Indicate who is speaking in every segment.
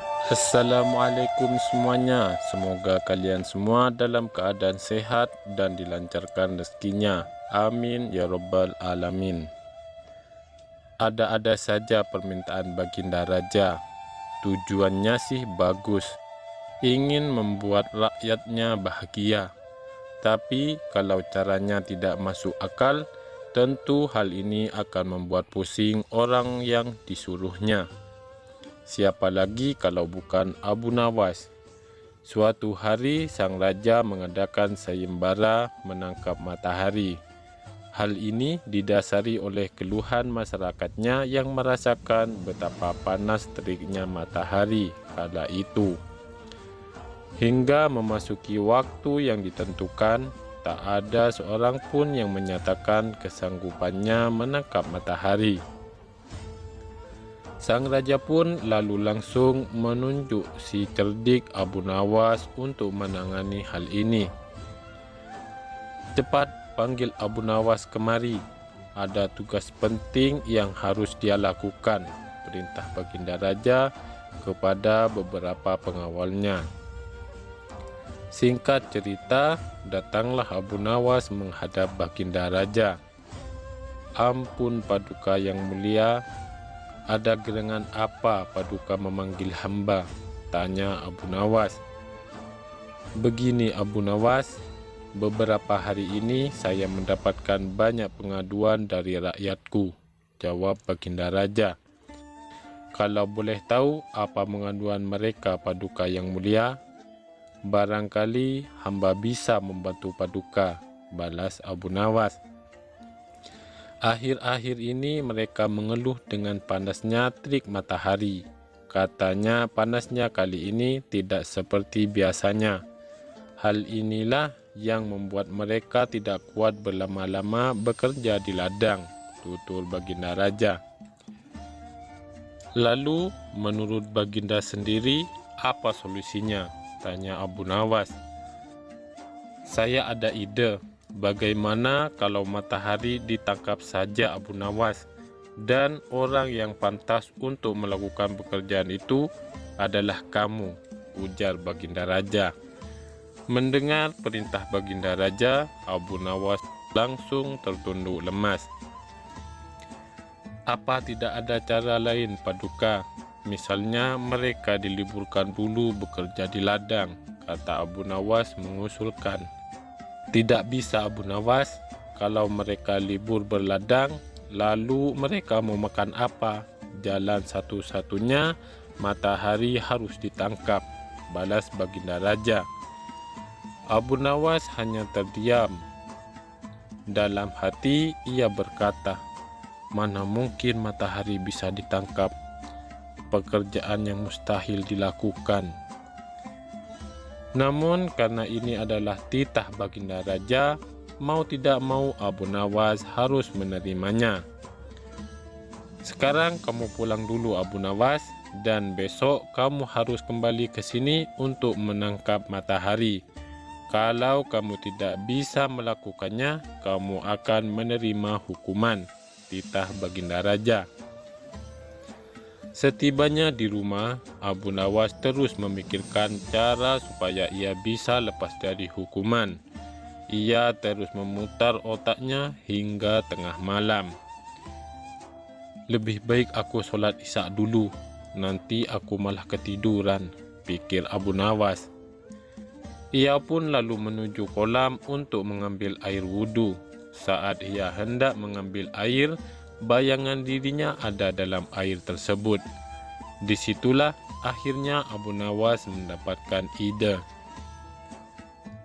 Speaker 1: Assalamualaikum semuanya. Semoga kalian semua dalam keadaan sehat dan dilancarkan rezekinya. Amin ya rabbal alamin. Ada-ada saja permintaan Baginda Raja. Tujuannya sih bagus, ingin membuat rakyatnya bahagia. Tapi kalau caranya tidak masuk akal, tentu hal ini akan membuat pusing orang yang disuruhnya. Siapa lagi kalau bukan Abu Nawas? Suatu hari sang raja mengadakan sayembara menangkap matahari. Hal ini didasari oleh keluhan masyarakatnya yang merasakan betapa panas teriknya matahari kala itu. Hingga memasuki waktu yang ditentukan, tak ada seorang pun yang menyatakan kesanggupannya menangkap matahari. Sang raja pun lalu langsung menunjuk si cerdik Abu Nawas untuk menangani hal ini. Cepat panggil Abu Nawas kemari, ada tugas penting yang harus dia lakukan, perintah Baginda Raja kepada beberapa pengawalnya. Singkat cerita, datanglah Abu Nawas menghadap Baginda Raja. Ampun Paduka yang mulia, ada gerangan apa Paduka memanggil hamba? Tanya Abu Nawas. Begini Abu Nawas, beberapa hari ini saya mendapatkan banyak pengaduan dari rakyatku, jawab Baginda Raja. Kalau boleh tahu apa pengaduan mereka Paduka yang mulia? Barangkali hamba bisa membantu Paduka, balas Abu Nawas. Akhir-akhir ini mereka mengeluh dengan panasnya terik matahari. Katanya panasnya kali ini tidak seperti biasanya. Hal inilah yang membuat mereka tidak kuat berlama-lama bekerja di ladang, tutur Baginda Raja. Lalu menurut Baginda sendiri, apa solusinya? Tanya Abu Nawas. Saya ada ide. Bagaimana kalau matahari ditangkap saja Abu Nawas, dan orang yang pantas untuk melakukan pekerjaan itu adalah kamu, ujar Baginda Raja. Mendengar perintah Baginda Raja, Abu Nawas langsung tertunduk lemas. Apa tidak ada cara lain Paduka? Misalnya mereka diliburkan dulu bekerja di ladang, kata Abu Nawas mengusulkan. Tidak bisa Abu Nawas, kalau mereka libur berladang, lalu mereka mau makan apa? Jalan satu-satunya matahari harus ditangkap, balas Baginda Raja. Abu Nawas hanya terdiam. Dalam hati ia berkata, mana mungkin matahari bisa ditangkap? Pekerjaan yang mustahil dilakukan. Namun karena ini adalah titah Baginda Raja, mau tidak mau Abu Nawas harus menerimanya. Sekarang kamu pulang dulu Abu Nawas, dan besok kamu harus kembali ke sini untuk menangkap matahari. Kalau kamu tidak bisa melakukannya, kamu akan menerima hukuman, titah Baginda Raja. Setibanya di rumah, Abu Nawas terus memikirkan cara supaya ia bisa lepas dari hukuman. Ia terus memutar otaknya hingga tengah malam. Lebih baik aku sholat isya dulu, nanti aku malah ketiduran, pikir Abu Nawas. Ia pun lalu menuju kolam untuk mengambil air wudhu. Saat ia hendak mengambil air, bayangan dirinya ada dalam air tersebut. Disitulah akhirnya Abu Nawas mendapatkan ide.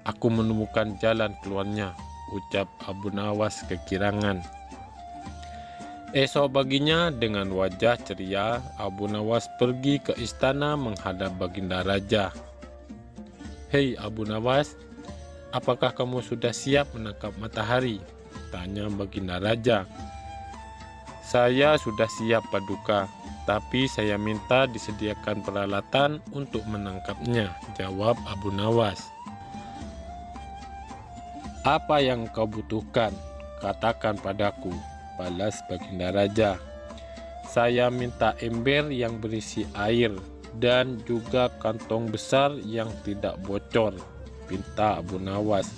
Speaker 1: Aku menemukan jalan keluarnya, ucap Abu Nawas kekirangan. Esok paginya dengan wajah ceria, Abu Nawas pergi ke istana menghadap Baginda Raja. Hei Abu Nawas, apakah kamu sudah siap menangkap matahari? Tanya Baginda Raja. Saya sudah siap Paduka, tapi saya minta disediakan peralatan untuk menangkapnya, jawab Abu Nawas. Apa yang kau butuhkan? Katakan padaku, balas Baginda Raja. Saya minta ember yang berisi air, dan juga kantong besar yang tidak bocor, pinta Abu Nawas.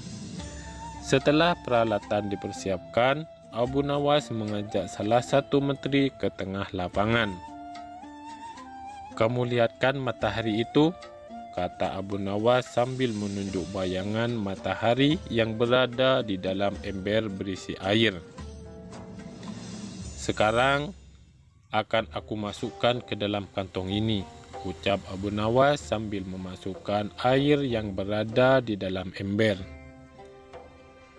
Speaker 1: Setelah peralatan dipersiapkan, Abu Nawas mengajak salah satu menteri ke tengah lapangan. "Kamu lihatkan matahari itu?" kata Abu Nawas sambil menunjuk bayangan matahari yang berada di dalam ember berisi air. "Sekarang akan aku masukkan ke dalam kantong ini," ucap Abu Nawas sambil memasukkan air yang berada di dalam ember.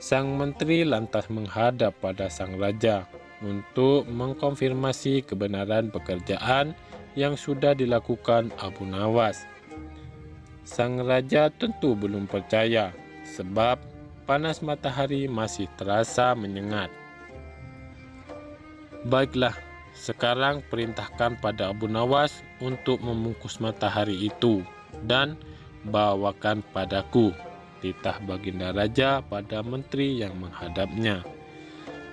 Speaker 1: Sang menteri lantas menghadap pada sang raja untuk mengkonfirmasi kebenaran pekerjaan yang sudah dilakukan Abu Nawas. Sang raja tentu belum percaya sebab panas matahari masih terasa menyengat. "Baiklah, sekarang perintahkan pada Abu Nawas untuk membungkus matahari itu dan bawakan padaku," titah baginda raja pada menteri yang menghadapnya.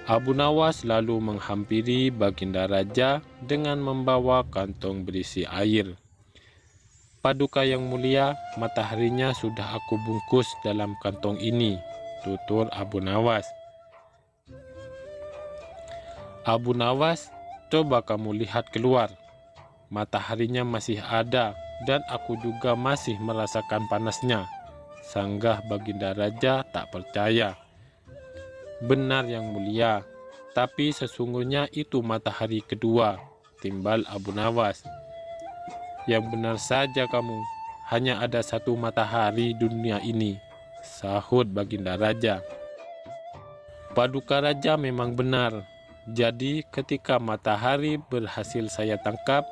Speaker 1: Abu Nawas lalu menghampiri baginda raja dengan membawa kantong berisi air. "Paduka yang mulia, mataharinya sudah aku bungkus dalam kantong ini," tutur Abu Nawas. "Abu Nawas, coba kamu lihat keluar. Mataharinya masih ada dan aku juga masih merasakan panasnya," sanggah baginda raja tak percaya. "Benar yang mulia, tapi sesungguhnya itu matahari kedua," timbal Abu Nawas. "Yang benar saja kamu, hanya ada satu matahari di dunia ini," sahut baginda raja. "Paduka raja memang benar. Jadi ketika matahari berhasil saya tangkap,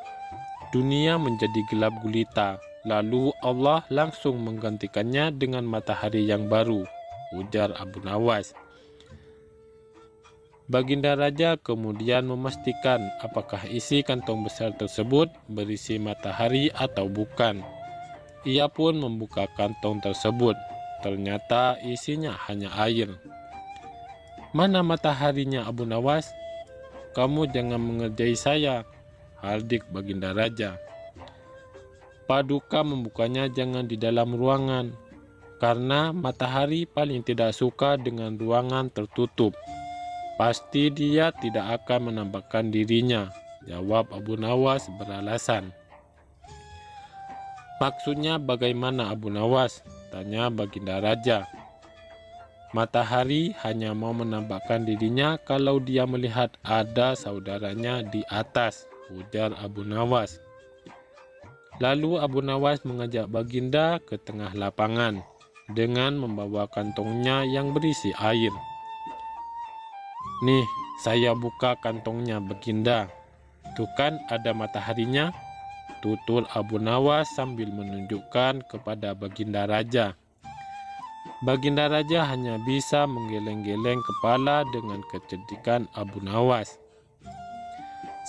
Speaker 1: dunia menjadi gelap gulita. Lalu Allah langsung menggantikannya dengan matahari yang baru," ujar Abu Nawas. Baginda raja kemudian memastikan apakah isi kantong besar tersebut berisi matahari atau bukan. Ia pun membuka kantong tersebut. Ternyata isinya hanya air. "Mana mataharinya, Abu Nawas? Kamu jangan mengerjai saya," hardik baginda raja. "Paduka membukanya jangan di dalam ruangan, karena matahari paling tidak suka dengan ruangan tertutup. Pasti dia tidak akan menampakkan dirinya," jawab Abu Nawas beralasan. "Maksudnya bagaimana, Abu Nawas?" tanya baginda raja. "Matahari hanya mau menampakkan dirinya kalau dia melihat ada saudaranya di atas," ujar Abu Nawas. Lalu Abu Nawas mengajak baginda ke tengah lapangan dengan membawa kantongnya yang berisi air. "Nih, saya buka kantongnya baginda. Tuh kan ada mataharinya," tutur Abu Nawas sambil menunjukkan kepada baginda raja. Baginda raja hanya bisa menggeleng-geleng kepala dengan kecerdikan Abu Nawas.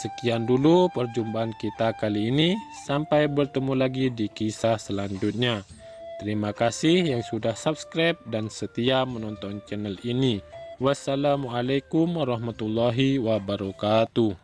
Speaker 1: Sekian dulu perjumpaan kita kali ini. Sampai bertemu lagi di kisah selanjutnya. Terima kasih yang sudah subscribe dan setia menonton channel ini. Wassalamualaikum warahmatullahi wabarakatuh.